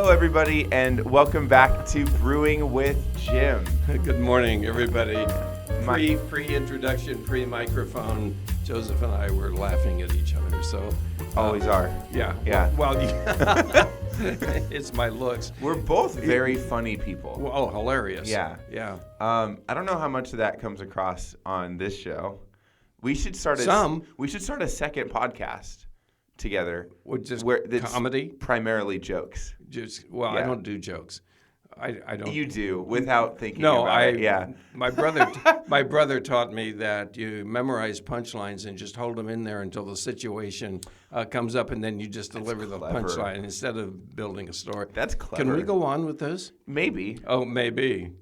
Hello, everybody, and welcome back to Brewing with Jim. Good morning, everybody. Pre-introduction, pre-microphone. Joseph and I were laughing at each other, so... Always are. Yeah. Yeah. Well, it's my looks. We're both very funny people. Oh, hilarious. Yeah. Yeah. I don't know how much of that comes across on this show. We should start We should start a second podcast together. Just where that's comedy? Primarily jokes. I don't do jokes. I don't. You do, without thinking about it. Yeah. My brother taught me that you memorize punchlines and just hold them in there until the situation comes up, and then you just deliver the punchline instead of building a story. That's clever. Can we go on with this? Maybe. Oh, maybe.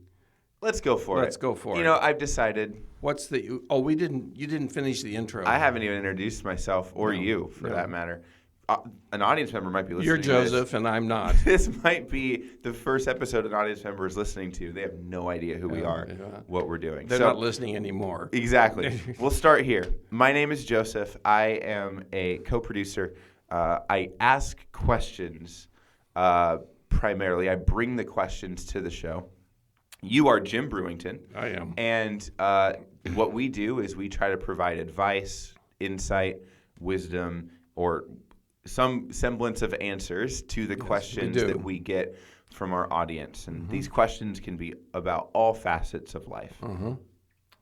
Let's go for it. Let's go for it. You know, I've decided. What's the? Oh, you didn't finish the intro. I haven't even introduced myself or you, for that matter. An audience member might be listening. You're Joseph, and I'm not. This might be the first episode an audience member is listening to. They have no idea who we are, what we're doing. They're not listening anymore. Exactly. We'll start here. My name is Joseph. I am a co-producer. I ask questions primarily. I bring the questions to the show. You are Jim Brewington. I am. And what we do is we try to provide advice, insight, wisdom, or some semblance of answers to the questions that we get from our audience. And these questions can be about all facets of life.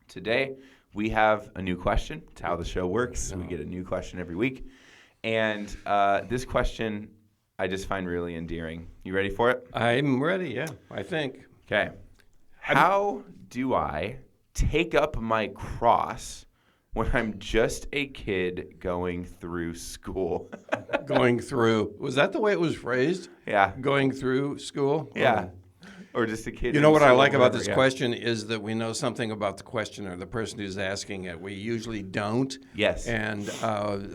Today, we have a new question. It's how the show works. We get a new question every week. And this question I just find really endearing. You ready for it? I'm ready, yeah, I think. Okay. How do I take up my cross when I'm just a kid going through school? Going through. Was that the way it was phrased? Yeah. Going through school? Yeah. Or just a kid. You know what I like about this question is that we know something about the questioner, the person who's asking it. We usually don't. Yes. And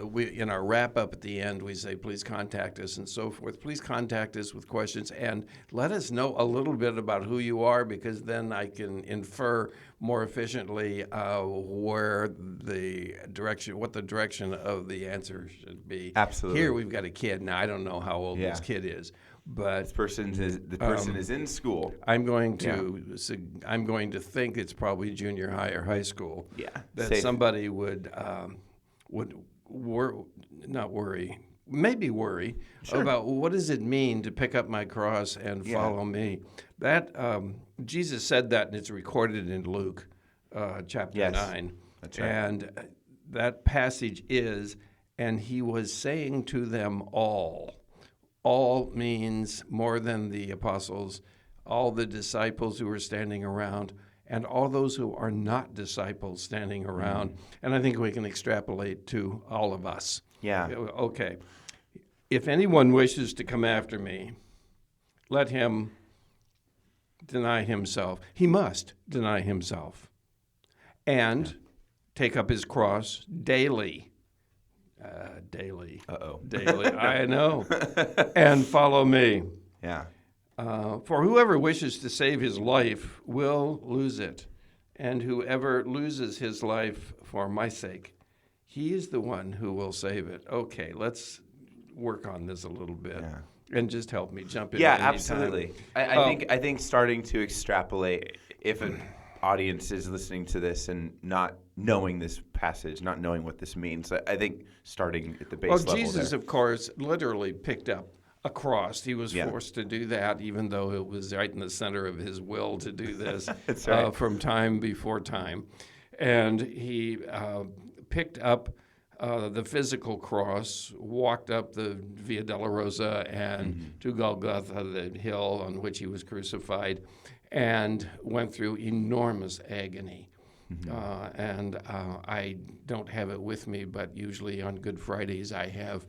we, in our wrap-up at the end, we say, please contact us and so forth. Please contact us with questions and let us know a little bit about who you are, because then I can infer more efficiently what the direction of the answer should be. Absolutely. Here we've got a kid. Now, I don't know how old this kid is. But the person is in school. I'm going to think it's probably junior high or high school. Yeah, that somebody would worry about what does it mean to pick up my cross and follow me. That Jesus said that, and it's recorded in Luke chapter 9. That's right. And that passage is, and he was saying to them all. All means more than the apostles, all the disciples who were standing around, and all those who are not disciples standing around. And I think we can extrapolate to all of us. Yeah. Okay. If anyone wishes to come after me, let him deny himself. He must deny himself and take up his cross daily. Daily. Daily. I know. And follow me. Yeah. For whoever wishes to save his life will lose it. And whoever loses his life for my sake, he is the one who will save it. Okay, let's work on this a little bit. Yeah. And just help me jump in. Yeah, absolutely. I think starting to extrapolate, if an audience is listening to this and not knowing this passage, not knowing what this means, I think starting at the base level. Well, Jesus, of course, literally picked up a cross. He was forced to do that, even though it was right in the center of his will to do this. That's right. From time before time. And he picked up the physical cross, walked up the Via Dolorosa and to Golgotha, the hill on which he was crucified, and went through enormous agony. I don't have it with me, but usually on Good Fridays I have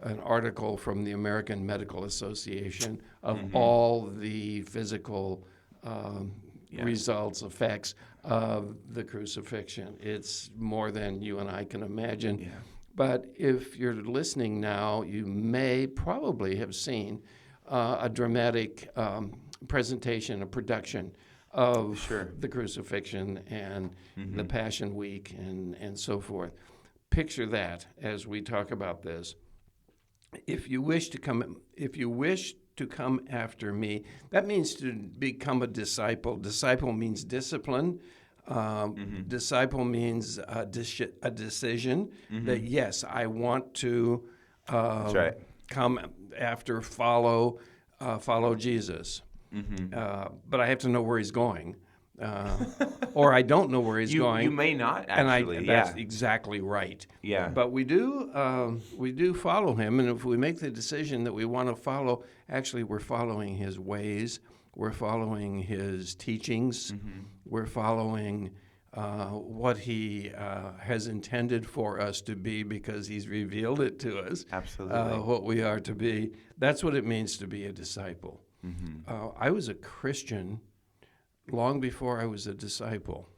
an article from the American Medical Association of all the physical results, effects of the crucifixion. It's more than you and I can imagine. Yeah. But if you're listening now, you may probably have seen a dramatic presentation, a production of the crucifixion and the Passion Week and so forth. Picture that as we talk about this. if you wish to come after me, that means to become a disciple. Disciple means discipline. Disciple means a decision that, yes, I want to That's right. come after, follow Jesus. But I have to know where he's going. Or I don't know where he's going. You may not actually. And that's exactly right. Yeah. But we do follow him, and if we make the decision that we want to follow, actually we're following his ways, we're following his teachings, we're following what he has intended for us to be because he's revealed it to us. Absolutely. What we are to be. That's what it means to be a disciple. I was a Christian long before I was a disciple.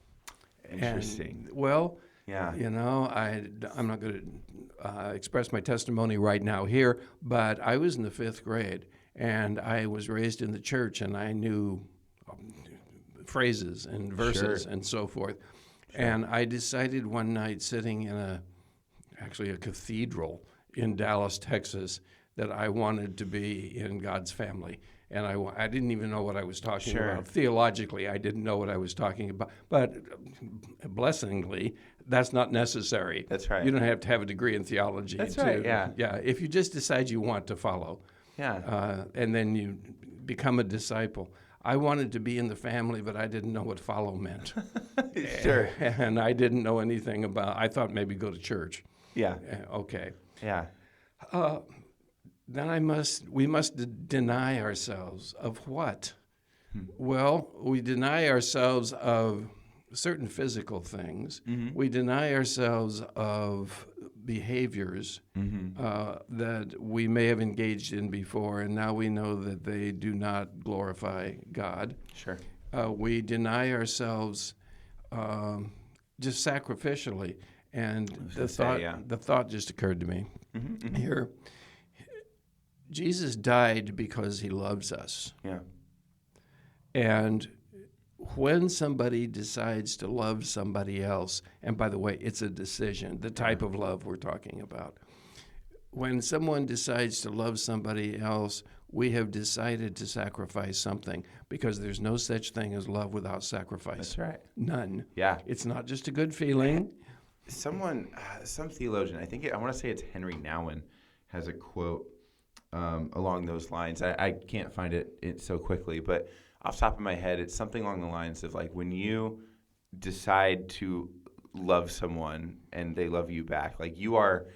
Interesting. And, well, yeah. I'm not going to express my testimony right now here, but I was in the 5th grade, and I was raised in the church, and I knew phrases and verses and so forth. And I decided one night, sitting in actually a cathedral in Dallas, Texas, that I wanted to be in God's family. And I didn't even know what I was talking about. Theologically, I didn't know what I was talking about. But blessingly, that's not necessary. That's right. You don't have to have a degree in theology. That's right, yeah. Yeah, if you just decide you want to follow. Yeah. And then you become a disciple. I wanted to be in the family, but I didn't know what follow meant. Sure. And I didn't know anything about, I thought maybe go to church. Yeah. Okay. Yeah. Then we must deny ourselves of what? Well, we deny ourselves of certain physical things. We deny ourselves of behaviors that we may have engaged in before, and now we know that they do not glorify God. Sure. We deny ourselves just sacrificially. And the thought just occurred to me here. Jesus died because he loves us. Yeah. And when somebody decides to love somebody else, and by the way, it's a decision, the type of love we're talking about. When someone decides to love somebody else, we have decided to sacrifice something, because there's no such thing as love without sacrifice. That's right. None. Yeah. It's not just a good feeling. Some theologian, I want to say it's Henry Nouwen, has a quote along those lines. I can't find it so quickly, but off the top of my head, it's something along the lines of, like, when you decide to love someone and they love you back, like, you are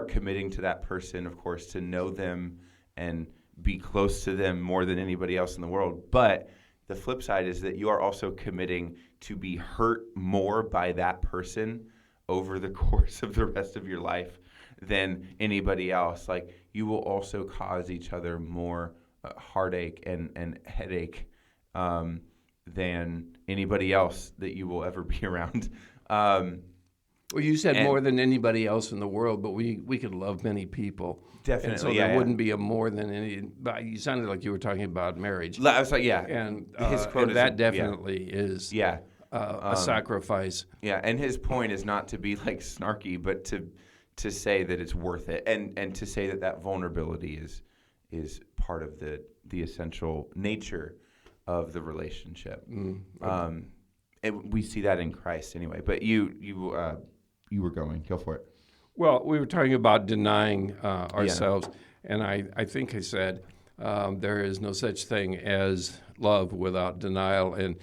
committing to that person, of course, to know them and be close to them more than anybody else in the world. But the flip side is that you are also committing to be hurt more by that person over the course of the rest of your life than anybody else. Like, you will also cause each other more heartache and headache than anybody else that you will ever be around. Well, you said more than anybody else in the world, but we could love many people. Definitely, and so there wouldn't be a more than any. But you sounded like you were talking about marriage. I was like, yeah. And his quote and that definitely is a sacrifice. Yeah, and his point is not to be, like, snarky, but to say that it's worth it, and to say that vulnerability is part of the essential nature of the relationship. And we see that in Christ anyway. But you were going. Go for it. Well, we were talking about denying ourselves, and I think I said there is no such thing as love without denial. And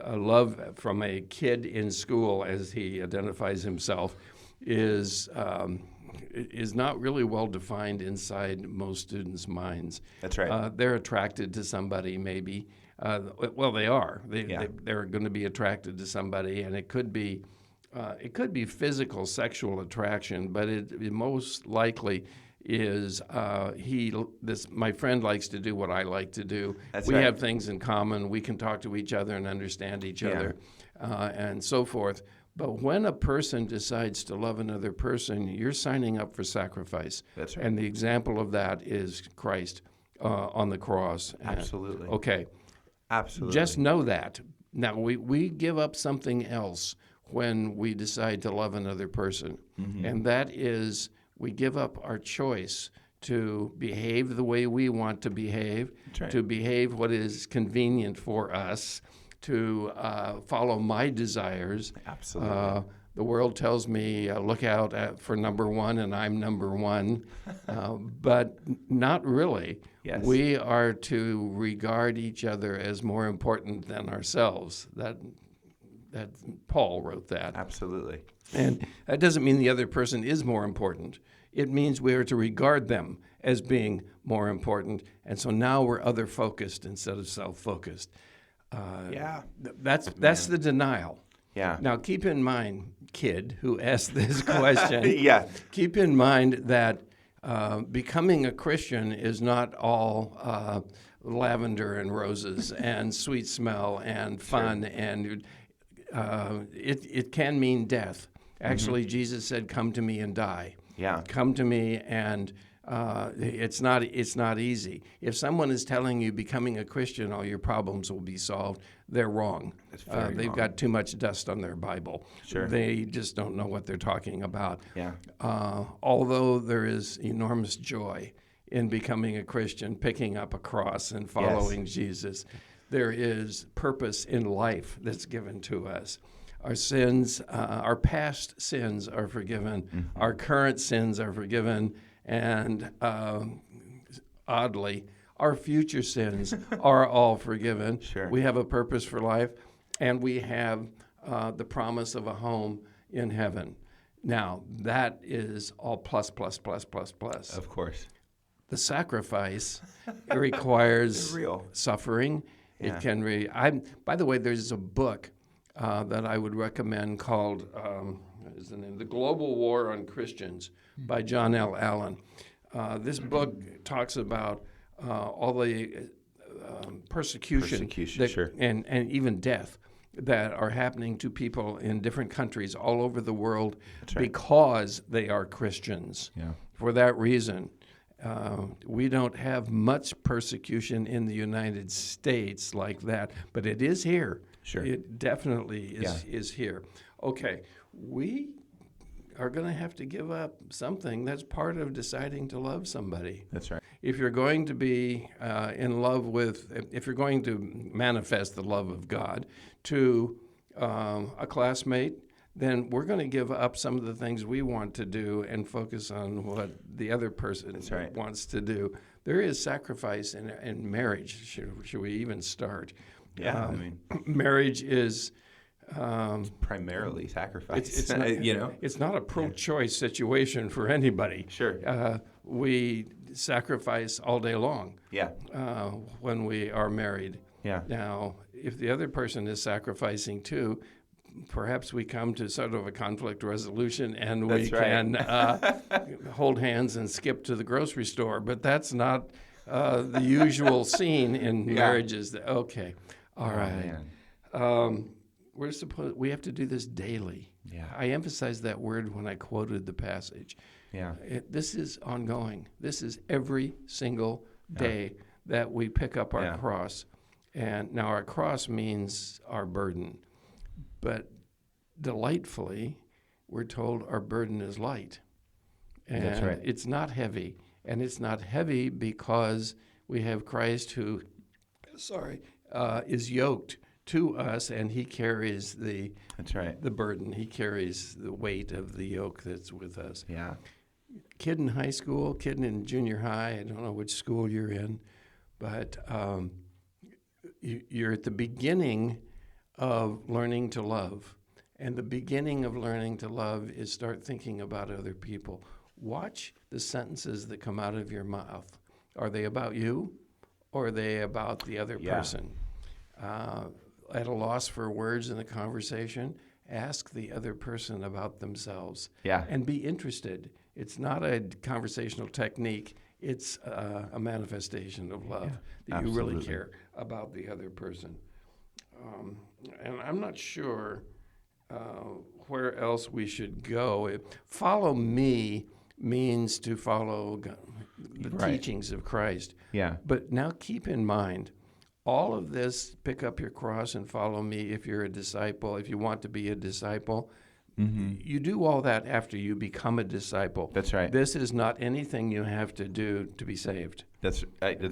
love from a kid in school, as he identifies himself, is not really well defined inside most students' minds. That's right. They're attracted to somebody, maybe. Well, they are. They're going to be attracted to somebody, and it could be physical, sexual attraction, but it most likely is my friend likes to do what I like to do. We have things in common. We can talk to each other and understand each other, and so forth. But when a person decides to love another person, you're signing up for sacrifice. That's right. And the example of that is Christ on the cross. Absolutely. Okay. Absolutely. Just know that. Now, we give up something else when we decide to love another person. And that is, we give up our choice to behave the way we want to behave, to behave what is convenient for us, to follow my desires. Absolutely. The world tells me, look out for number one, and I'm number one, but not really. Yes. We are to regard each other as more important than ourselves. That Paul wrote that. Absolutely. And that doesn't mean the other person is more important. It means we are to regard them as being more important. And so now we're other-focused instead of self-focused. That's the denial. Yeah. Now, keep in mind, kid who asked this question, Yeah. keep in mind that becoming a Christian is not all lavender and roses and sweet smell and fun, and it can mean death. Actually, Jesus said, "Come to me and die." Yeah. Come to me, and it's not easy. If someone is telling you becoming a Christian, all your problems will be solved, they're wrong. They've got too much dust on their Bible. Sure. They just don't know what they're talking about. Yeah. Although there is enormous joy in becoming a Christian, picking up a cross and following Jesus, there is purpose in life that's given to us. Our sins, our past sins are forgiven. Mm-hmm. Our current sins are forgiven. And oddly, our future sins are all forgiven. Sure. We have a purpose for life, and we have the promise of a home in heaven. Now, that is all plus, plus, plus, plus, plus. Of course. The sacrifice requires suffering. Yeah. It can by the way, there's a book that I would recommend called The Global War on Christians by John L. Allen. This book talks about all the persecution sure. and even death that are happening to people in different countries all over the world because they are Christians. Yeah. For that reason, we don't have much persecution in the United States like that, but it is here. Sure. It definitely is here. Okay, we are going to have to give up something that's part of deciding to love somebody. That's right. If you're going to be in love with, if you're going to manifest the love of God to a classmate, then we're going to give up some of the things we want to do and focus on what the other person wants to do. There is sacrifice in marriage. Should we even start? Yeah, marriage is primarily sacrifice. It's not, it's not a pro-choice situation for anybody. Sure. We sacrifice all day long. Yeah. When we are married. Yeah. Now, if the other person is sacrificing too, perhaps we come to sort of a conflict resolution and we can hold hands and skip to the grocery store. But that's not the usual scene in marriages. Okay. All right. We have to do this daily. Yeah. I emphasized that word when I quoted the passage. Yeah. This is ongoing. This is every single day that we pick up our cross. And now our cross means our burden. But delightfully, we're told our burden is light. And that's right. It's not heavy. And it's not heavy because we have Christ who, is yoked to us, and he carries the burden. He carries the weight of the yoke that's with us. Yeah. Kid in high school, kid in junior high, I don't know which school you're in, but you're at the beginning of learning to love. And the beginning of learning to love is start thinking about other people. Watch the sentences that come out of your mouth. Are they about you, or are they about the other person? At a loss for words in a conversation, ask the other person about themselves. Yeah. And be interested. It's not a conversational technique. It's a manifestation of love that you really care about the other person. And I'm not sure where else we should go. Follow me means to follow the teachings of Christ. Yeah. But now keep in mind, all of this, pick up your cross and follow me if you're a disciple, if you want to be a disciple, You do all that after you become a disciple. That's right. This is not anything you have to do to be saved. That's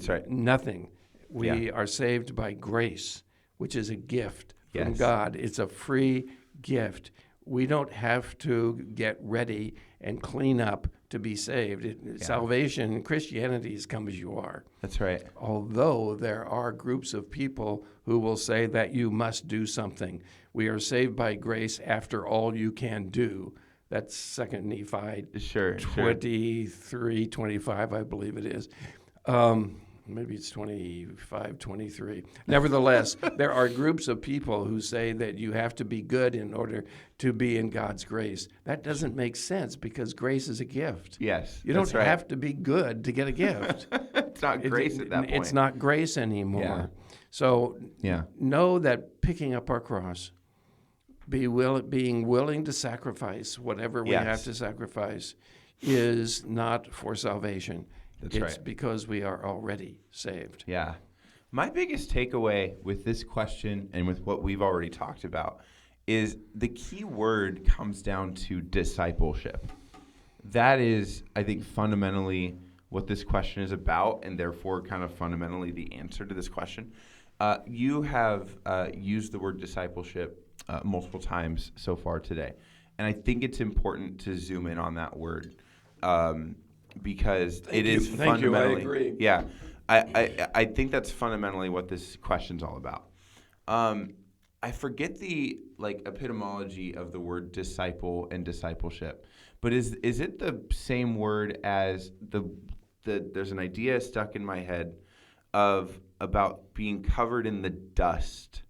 right. Nothing. We are saved by grace, which is a gift from God. It's a free gift. We don't have to get ready and clean up to be saved. Salvation, Christianity is come as you are. That's right. Although there are groups of people who will say that you must do something. We are saved by grace after all you can do. That's 2 Nephi 23, 25, I believe it is. Maybe it's 25, 23. Nevertheless, there are groups of people who say that you have to be good in order to be in God's grace. That doesn't make sense because grace is a gift. Yes, you don't have to be good to get a gift. It's not grace at that point. It's not grace anymore. Yeah. So know that picking up our cross, being willing to sacrifice whatever we have to sacrifice, is not for salvation. It's because we are already saved. Yeah. My biggest takeaway with this question and with what we've already talked about is the key word comes down to discipleship. That is, I think, fundamentally what this question is about, and therefore kind of fundamentally the answer to this question. You have used the word discipleship multiple times so far today, and I think it's important to zoom in on that word. Because it is fundamentally, I agree. Yeah, I think that's fundamentally what this question's all about. I forget the epistemology of the word disciple and discipleship, but is it the same word as the there's an idea stuck in my head about being covered in the dust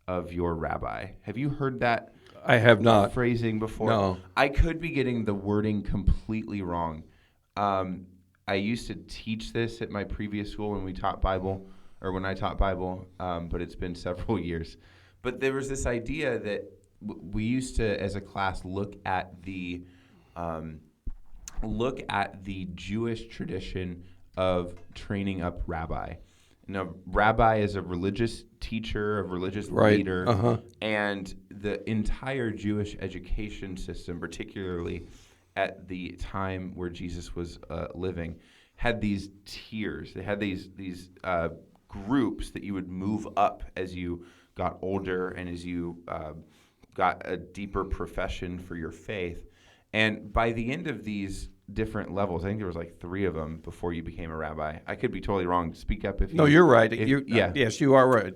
of your rabbi? Have you heard that? I have not. Phrasing before? No. I could be getting the wording completely wrong. I used to teach this at my previous school when I taught Bible, but it's been several years. But there was this idea that we used to, as a class, look at the Jewish tradition of training up rabbi. Now, rabbi is a religious teacher, a religious leader, and the entire Jewish education system, particularly at the time where Jesus was living, had these tiers. They had these groups that you would move up as you got older and as you got a deeper profession for your faith. And by the end of these different levels, I think there was 3 of them before you became a rabbi. I could be totally wrong. Speak up if you... No, you're right. Yes, you are right.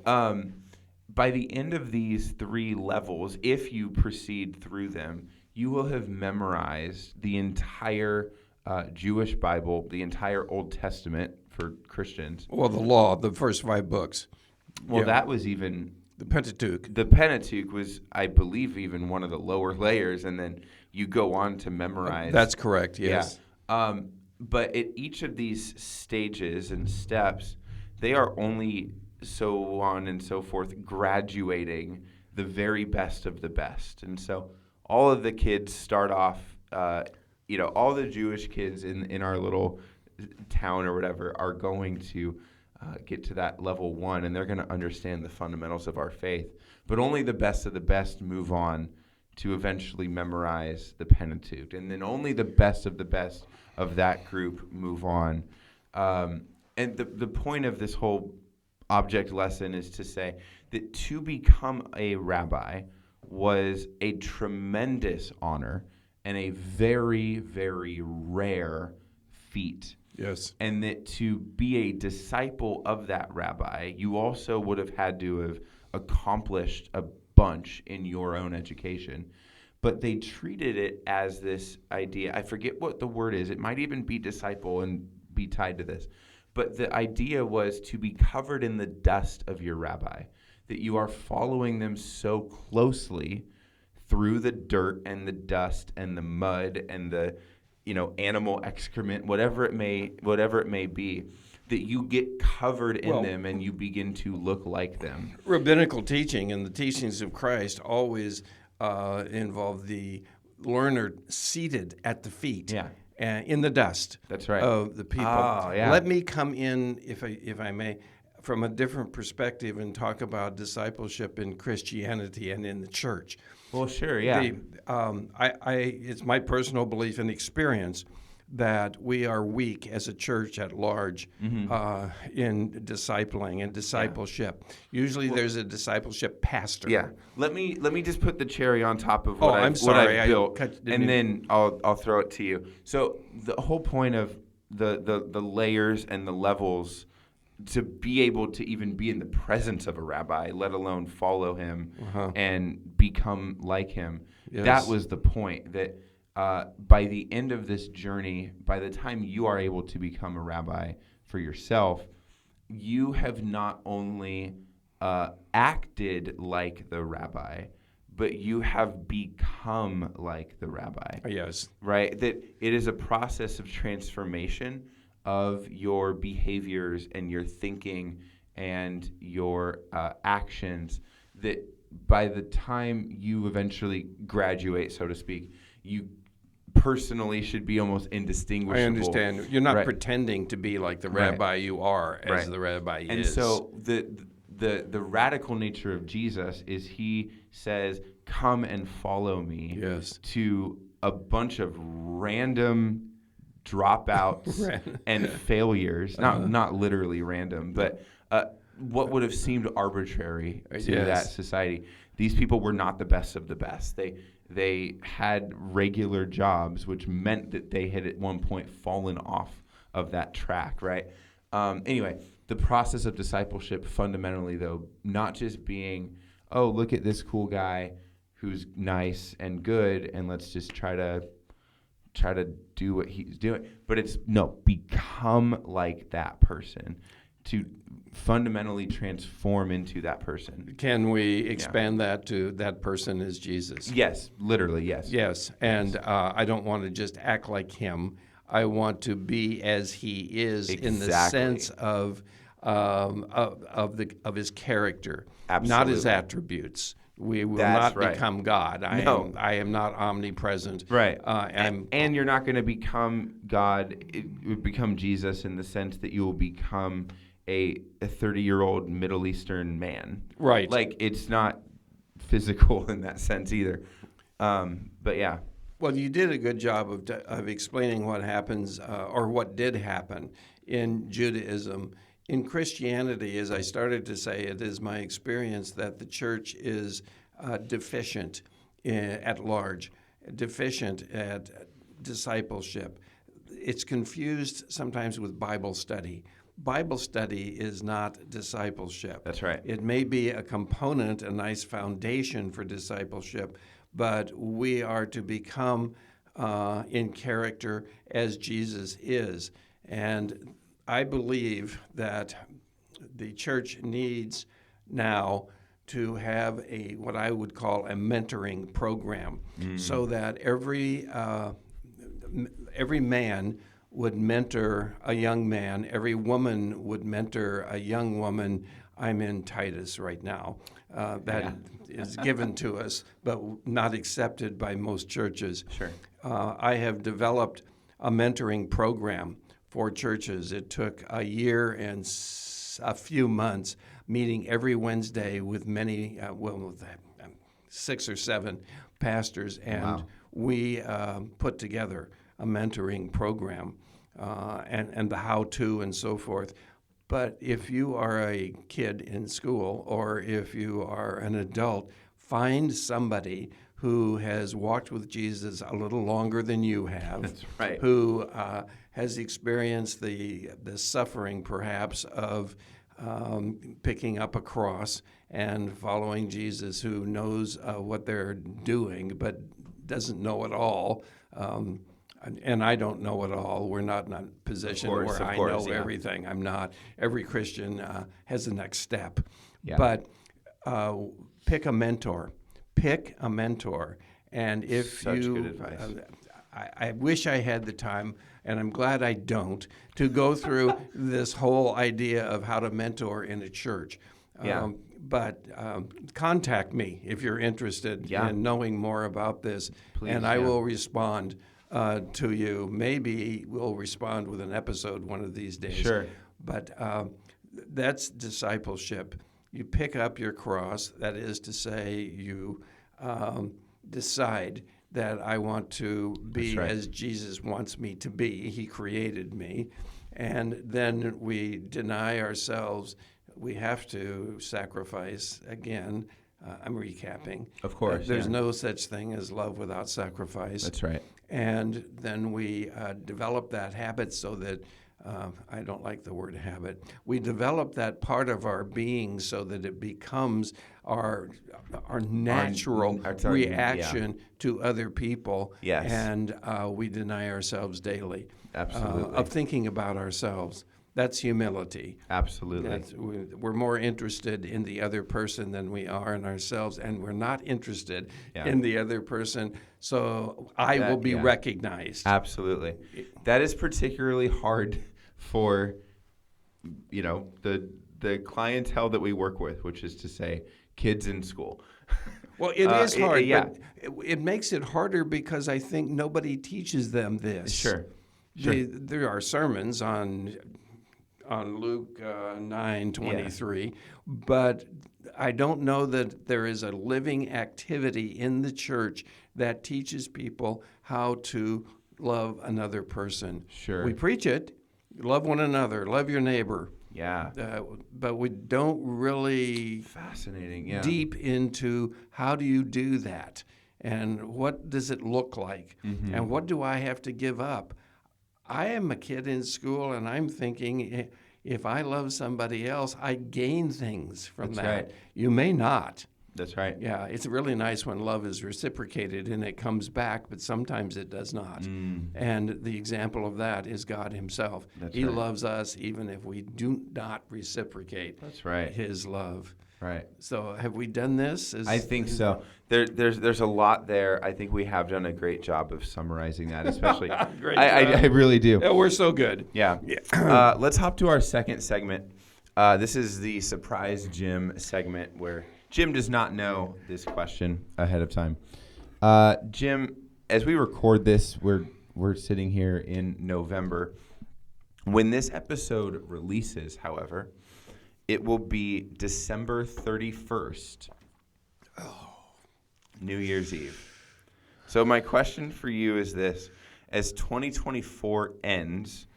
By the end of these 3 levels, if you proceed through them, you will have memorized the entire Jewish Bible, the entire Old Testament for Christians. Well, the law, the first 5 books. Well, that was even... The Pentateuch. The Pentateuch was, I believe, even one of the lower layers, and then you go on to memorize. That's correct, yes. Yeah. But at each of these stages and steps, they are only so on and so forth graduating the very best of the best. And so all of the kids start off, all the Jewish kids in our little town or whatever are going to get to that level 1, and they're going to understand the fundamentals of our faith. But only the best of the best move on to eventually memorize the Pentateuch. And then only the best of that group move on. And the point of this whole object lesson is to say that to become a rabbi was a tremendous honor and a very, very rare feat. Yes. And that to be a disciple of that rabbi, you also would have had to have accomplished a bunch in your own education. But they treated it as this idea. I forget what the word is. It might even be disciple and be tied to this. But the idea was to be covered in the dust of your rabbi, that you are following them so closely through the dirt and the dust and the mud and the animal excrement, whatever it may be, that you get covered in them and you begin to look like them. Rabbinical teaching and the teachings of Christ always involve the learner seated at the feet. Yeah. In the dust. That's right. Of the people. Oh, yeah. Let me come in, if I may, from a different perspective and talk about discipleship in Christianity and in the church. Well, sure, yeah. It's my personal belief and experience that we are weak as a church at large in discipling and discipleship. Usually there's a discipleship pastor. Yeah. Let me just put the cherry on top of what I've built, and then I'll throw it to you. So the whole point of the layers and the levels to be able to even be in the presence of a rabbi, let alone follow him and become like him, that was the point that by the end of this journey, by the time you are able to become a rabbi for yourself, you have not only acted like the rabbi, but you have become like the rabbi. Yes. Right? That it is a process of transformation of your behaviors and your thinking and your actions, that by the time you eventually graduate, so to speak, you personally should be almost indistinguishable. I understand. You're not pretending to be like the rabbi you are as the rabbi is. And so the radical nature of Jesus is he says, come and follow me to a bunch of random dropouts and failures. Not literally random, but what would have seemed arbitrary to that society. These people were not the best of the best. They had regular jobs, which meant that they had at one point fallen off of that track, right? Anyway, the process of discipleship fundamentally, though, not just being, oh, look at this cool guy who's nice and good, and let's just try to do what he's doing. But it's, no, become like that person, to fundamentally transform into that person. Can we expand that to that person is Jesus? Yes, literally, yes. Yes, and I don't want to just act like him. I want to be as he is in the sense of his character, not his attributes. We will not become God. I am not omnipresent. Right. And you're not going to become God, become Jesus in the sense that you will become a 30-year-old Middle Eastern man. Right. Like, it's not physical in that sense either. But yeah. Well, you did a good job of explaining what happens or what did happen in Judaism. In Christianity, as I started to say, it is my experience that the church is deficient at large, deficient at discipleship. It's confused sometimes with Bible study. Bible study is not discipleship. That's right. It may be a component, a nice foundation for discipleship, but we are to become in character as Jesus is. And I believe that the church needs now to have what I would call a mentoring program, so that every man would mentor a young man, every woman would mentor a young woman. I'm in Titus right now. That is given to us, but not accepted by most churches. Sure. I have developed a mentoring program for churches. It took a year and a few months, meeting every Wednesday with many, with 6 or 7 pastors, and we put together a mentoring program and the how-to and so forth. But if you are a kid in school or if you are an adult, find somebody who has walked with Jesus a little longer than you have. That's right. Who has experienced the suffering, perhaps, of picking up a cross and following Jesus, who knows what they're doing but doesn't know it all. And I don't know it all. We're not in a position where I know everything. I'm not. Every Christian has the next step. Yeah. But pick a mentor. Pick a mentor. And if Such good advice. I wish I had the time, and I'm glad I don't, to go through this whole idea of how to mentor in a church. But contact me if you're interested in knowing more about this. Please, and I will respond to you. Maybe we'll respond with an episode one of these days. Sure. But that's discipleship. You pick up your cross. That is to say, you decide that I want to be right. as Jesus wants me to be. He created me. And then we deny ourselves. We have to sacrifice again. I'm recapping. Of course. There's no such thing as love without sacrifice. That's right. And then we develop that habit so that I don't like the word habit. We develop that part of our being so that it becomes our natural reaction to other people. Yes. And we deny ourselves daily. Absolutely. Of thinking about ourselves. That's humility. Absolutely. We're more interested in the other person than we are in ourselves, and we're not interested in the other person, so I will be recognized. Absolutely. That is particularly hard for, the clientele that we work with, which is to say kids in school. Well, it is hard, but it makes it harder because I think nobody teaches them this. Sure. There are sermons on Luke 9:23, but I don't know that there is a living activity in the church that teaches people how to love another person. Sure. We preach it, love one another, love your neighbor. Yeah. But we don't really fascinating. Deep into how do you do that, and what does it look like, and what do I have to give up? I am a kid in school, and I'm thinking, if I love somebody else, I gain things from that. Right. You may not. That's right. Yeah, it's really nice when love is reciprocated and it comes back, but sometimes it does not. And the example of that is God himself. He loves us even if we do not reciprocate his love. Right. So have we done this? I think so. There's a lot there. I think we have done a great job of summarizing that, especially. I really do. Yeah, we're so good. Yeah. Let's hop to our second segment. This is the surprise Jim segment where Jim does not know this question ahead of time. Jim, as we record this, we're sitting here in November. When this episode releases, however, it will be December 31st. New Year's Eve. So my question for you is this. As 2024 ends,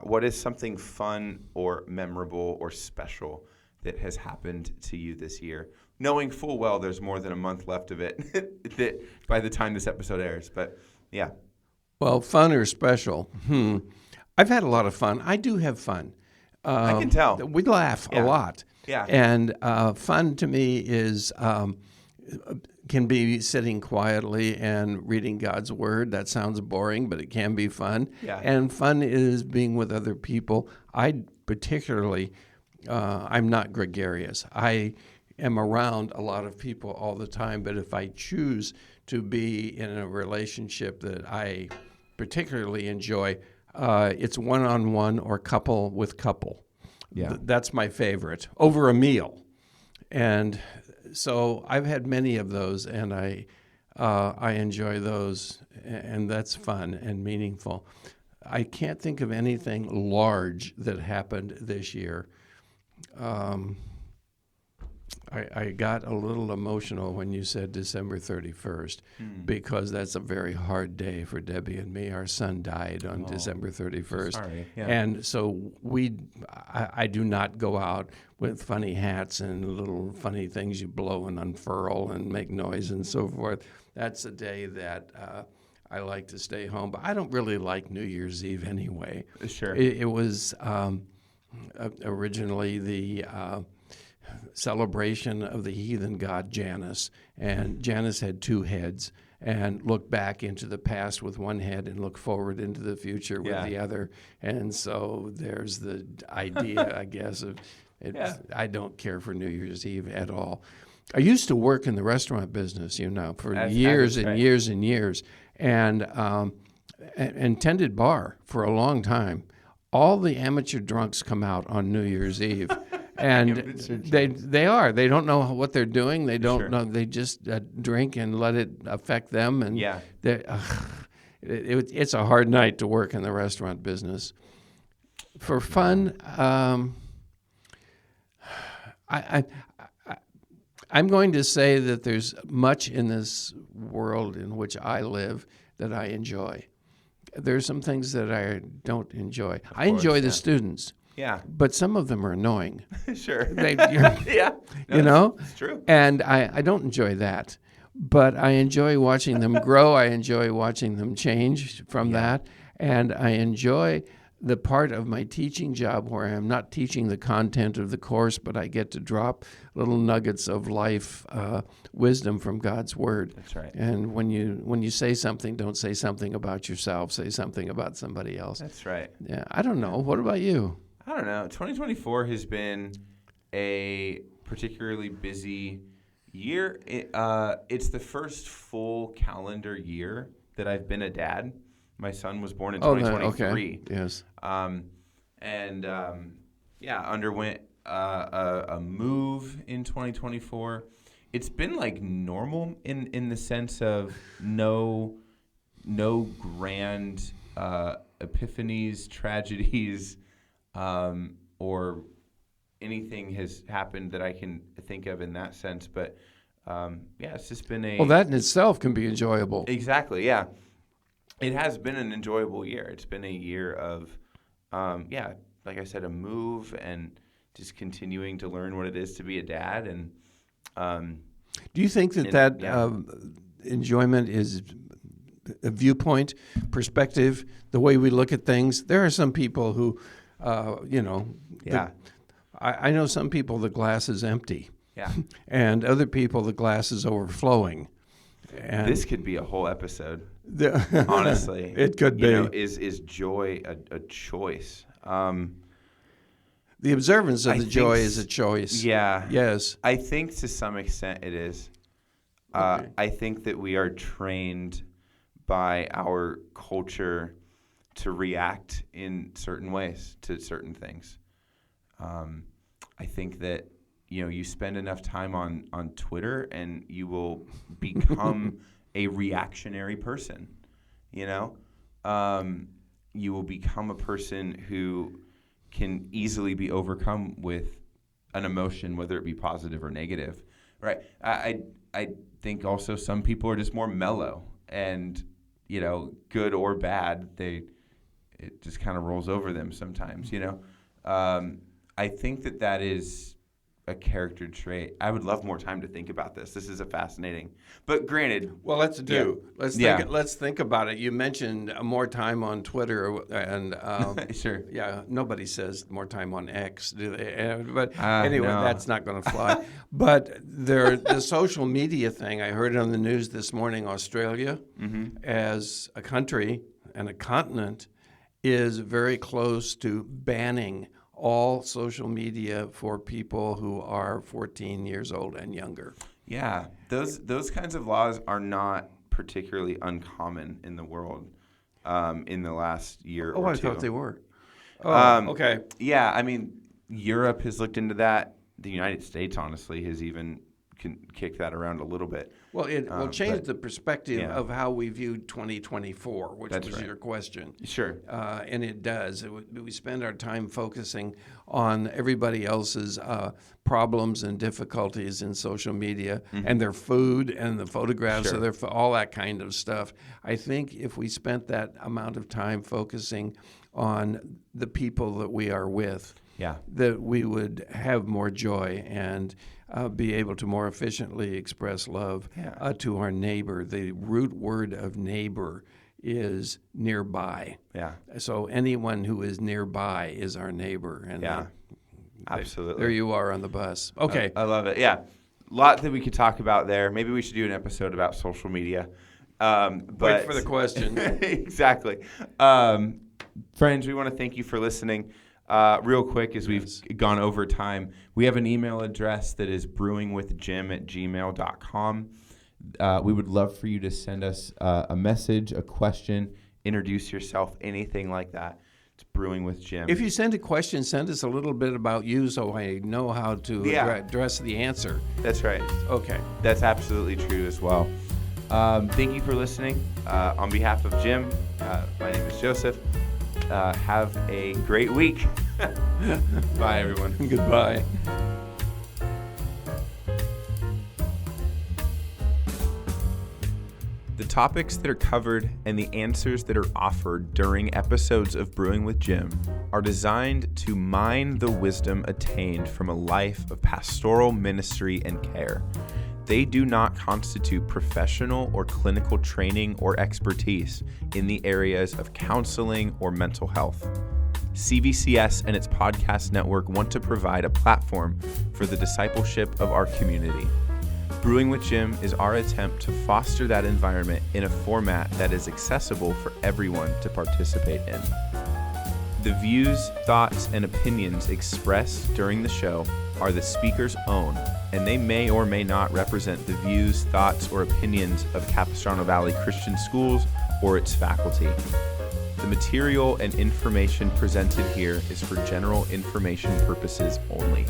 what is something fun or memorable or special that has happened to you this year? Knowing full well there's more than a month left of it that by the time this episode airs. But, yeah. Well, fun or special? I've had a lot of fun. I do have fun. I can tell. We laugh a lot. Yeah. And fun to me is can be sitting quietly and reading God's word. That sounds boring, but it can be fun. Yeah. And fun is being with other people. I particularly, I'm not gregarious. I am around a lot of people all the time, but if I choose to be in a relationship that I particularly enjoy, it's one-on-one or couple with couple. Yeah. That's my favorite, over a meal. And so I've had many of those, and I enjoy those, and that's fun and meaningful. I can't think of anything large that happened this year. I got a little emotional when you said December 31st because that's a very hard day for Debbie and me. Our son died on December 31st. Sorry. Yeah. And so I do not go out with funny hats and little funny things you blow and unfurl and make noise and so forth. That's a day that I like to stay home. But I don't really like New Year's Eve anyway. Sure. It was originally the celebration of the heathen god Janus, and Janus had two heads and looked back into the past with one head and looked forward into the future with the other, and so there's the idea I guess of it. I don't care for New Year's Eve at all. I used to work in the restaurant business, for years and years and years, and tended bar for a long time. All the amateur drunks come out on New Year's Eve. And they don't know what they're doing. They don't know. They just drink and let it affect them. And it's a hard night to work in the restaurant business. For fun, I'm going to say that there's much in this world in which I live that I enjoy. There's some things that I don't enjoy. I enjoy the students. Yeah. But some of them are annoying. Sure. Yeah. It's true. And I don't enjoy that. But I enjoy watching them grow. I enjoy watching them change from that. And I enjoy the part of my teaching job where I'm not teaching the content of the course, but I get to drop little nuggets of life wisdom from God's Word. That's right. And when you say something, don't say something about yourself. Say something about somebody else. That's right. Yeah. I don't know. What about you? I don't know. 2024 has been a particularly busy year. It's the first full calendar year that I've been a dad. My son was born in 2023. Okay. Yes. Underwent a move in 2024. It's been like normal in the sense of no grand epiphanies, tragedies, or anything has happened that I can think of in that sense. But it's just been Well, that in itself can be enjoyable. Exactly. Yeah. It has been an enjoyable year. It's been a year of, like I said, a move and just continuing to learn what it is to be a dad. And do you think that enjoyment is a viewpoint, perspective, the way we look at things? There are some people who, I know some people the glass is empty. Yeah. And other people the glass is overflowing. And this could be a whole episode. Honestly, it could be. Is joy a choice? The observance of the joy is a choice. Yeah. Yes. I think to some extent it is. Okay. I think that we are trained by our culture to react in certain ways to certain things. I think that you spend enough time on Twitter and you will become a reactionary person. You will become a person who can easily be overcome with an emotion, whether it be positive or negative. Right? I think also some people are just more mellow, and good or bad, it just kind of rolls over them sometimes. I think that is a character trait. I would love more time to think about this. This is a fascinating, but granted. Well, let's think about it. You mentioned more time on Twitter, and sure. Yeah, nobody says more time on X, do they? But anyway, no. That's not going to fly. But the social media thing, I heard on the news this morning. Australia, as a country and a continent, is very close to banning all social media for people who are 14 years old and younger. Yeah, those kinds of laws are not particularly uncommon in the world in the last year or two. Oh, I thought they were. Okay. Yeah, I mean, Europe has looked into that. The United States, honestly, has even kicked that around a little bit. Well, it will change the perspective of how we viewed 2024, which was right. your question. Sure. And it does. We spend our time focusing on everybody else's problems and difficulties in social media and their food and the photographs of all that kind of stuff. I think if we spent that amount of time focusing on the people that we are with, that we would have more joy and be able to more efficiently express love to our neighbor. The root word of neighbor is nearby. Yeah. So anyone who is nearby is our neighbor. And absolutely. There you are on the bus. Okay. I love it. Yeah. A lot that we could talk about there. Maybe we should do an episode about social media. But wait for the question. Exactly. Friends, we want to thank you for listening. Real quick, as we've gone over time, we have an email address that is brewingwithjim@gmail.com. We would love for you to send us a message, a question, introduce yourself, anything like that. It's Brewing with Jim. If you send a question, send us a little bit about you so I know how to address the answer. That's right. Okay. That's absolutely true as well. Thank you for listening. On behalf of Jim, my name is Joseph. Have a great week. Bye, everyone. Goodbye. topics that are covered and the answers that are offered during episodes of Brewing with Jim are designed to mine the wisdom attained from a life of pastoral ministry and care. They do not constitute professional or clinical training or expertise in the areas of counseling or mental health. CVCS and its podcast network want to provide a platform for the discipleship of our community. Brewing with Jim is our attempt to foster that environment in a format that is accessible for everyone to participate in. The views, thoughts, and opinions expressed during the show are the speaker's own, and they may or may not represent the views, thoughts, or opinions of Capistrano Valley Christian Schools or its faculty. The material and information presented here is for general information purposes only.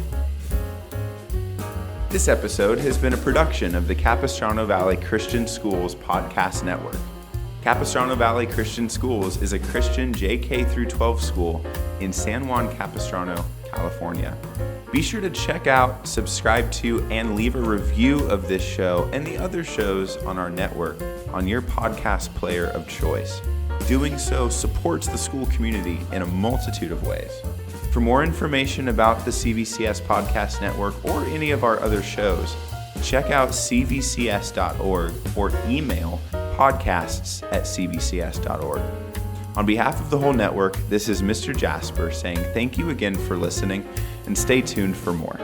This episode has been a production of the Capistrano Valley Christian Schools Podcast Network. Capistrano Valley Christian Schools is a Christian JK-12 school in San Juan Capistrano, California. Be sure to check out, subscribe to, and leave a review of this show and the other shows on our network on your podcast player of choice. Doing so supports the school community in a multitude of ways. For more information about the CVCS Podcast Network or any of our other shows, check out cvcs.org or email podcasts@cvcs.org. On behalf of the whole network, this is Mr. Jasper saying thank you again for listening and stay tuned for more.